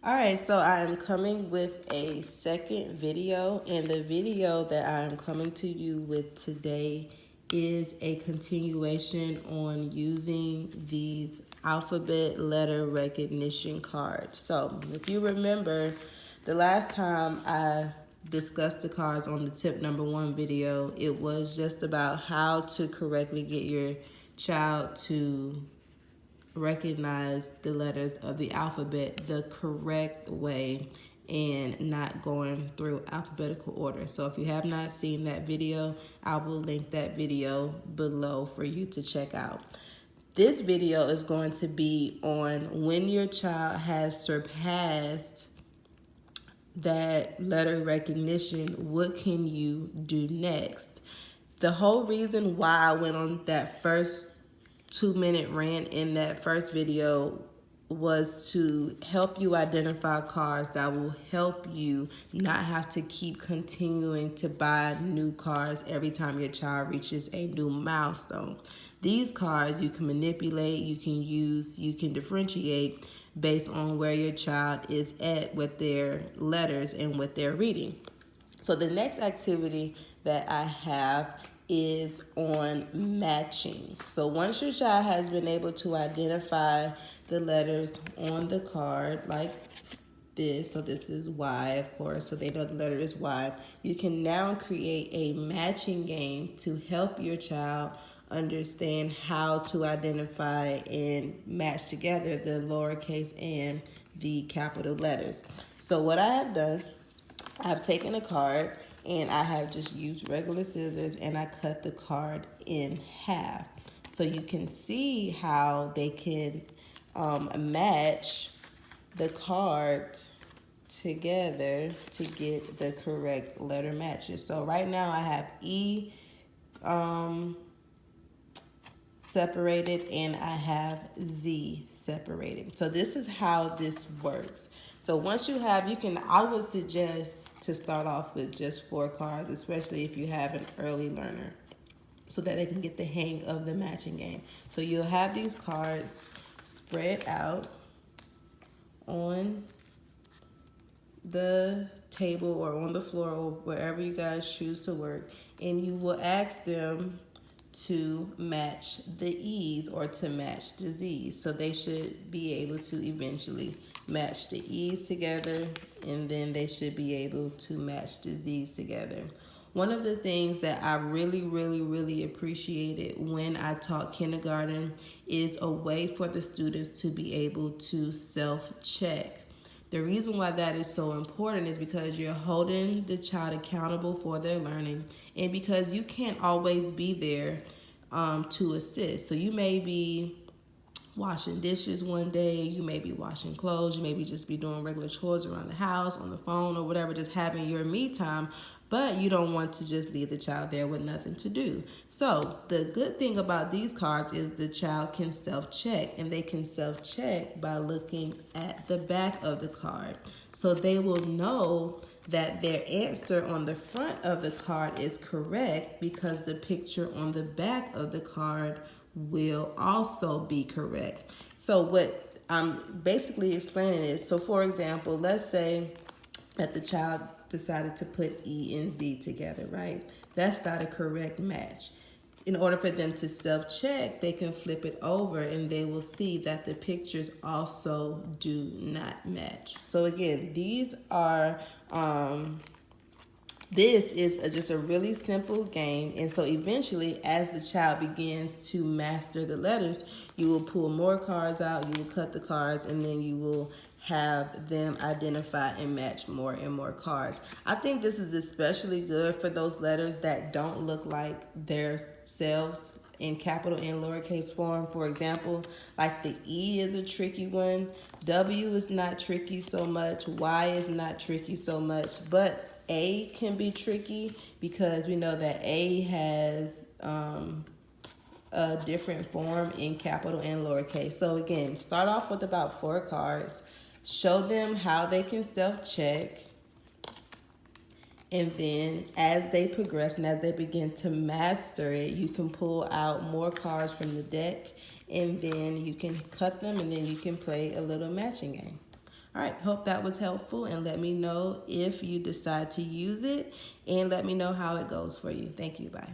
All right, so I am coming with a second video, and the video that I am coming to you with today is a continuation on using these alphabet letter recognition cards. So, if you remember, the last time I discussed the cards on the tip number one video, it was just about how to correctly get your child to recognize the letters of the alphabet the correct way and not going through alphabetical order. So if you have not seen that video, I will link that video below for you to check out. This video is going to be on when your child has surpassed that letter recognition, what can you do next? The whole reason why I went on that first 2-minute rant in that first video was to help you identify cards that will help you not have to keep continuing to buy new cards every time your child reaches a new milestone. These cards you can manipulate, you can use, you can differentiate based on where your child is at with their letters and with their reading. So the next activity that I have is on matching. So once your child has been able to identify the letters on the card like this, so this is Y, of course, so they know the letter is Y, you can now create a matching game to help your child understand how to identify and match together the lowercase and the capital letters. So what I have done, I've taken a card and I have just used regular scissors and I cut the card in half. So you can see how they can match the card together to get the correct letter matches. So right now I have E separated and I have Z separated. So this is how this works. So once you have, I would suggest to start off with just 4 cards, especially if you have an early learner, so that they can get the hang of the matching game. So you'll have these cards spread out on the table or on the floor or wherever you guys choose to work, and you will ask them to match the E's or to match the Z's. So they should be able to eventually match the E's together, and then they should be able to match the Z's together. One of the things that I really appreciated when I taught kindergarten is a way for the students to be able to self-check. The reason why that is so important is because you're holding the child accountable for their learning, and because you can't always be there to assist. So you may be washing dishes one day, you may be washing clothes, you may be just be doing regular chores around the house, on the phone or whatever, just having your me time, but you don't want to just leave the child there with nothing to do. So the good thing about these cards is the child can self-check, and they can self-check by looking at the back of the card. So they will know that their answer on the front of the card is correct because the picture on the back of the card will also be correct. So what I'm basically explaining is, so for example, let's say that the child decided to put E and Z together, right? That's not a correct match. In order for them to self-check, they can flip it over and they will see that the pictures also do not match. So again, these are this is just a really simple game, and so eventually as the child begins to master the letters, you will pull more cards out, you will cut the cards, and then you will have them identify and match more and more cards. I think this is especially good for those letters that don't look like themselves in capital and lowercase form. For example, like the E is a tricky one, W is not tricky so much, Y is not tricky so much, but A can be tricky because we know that A has a different form in capital and lowercase. So again, start off with about 4 cards, show them how they can self-check, and then as they progress and as they begin to master it, you can pull out more cards from the deck, and then you can cut them, and then you can play a little matching game. All right, hope that was helpful, and let me know if you decide to use it, and let me know how it goes for you. Thank you. Bye.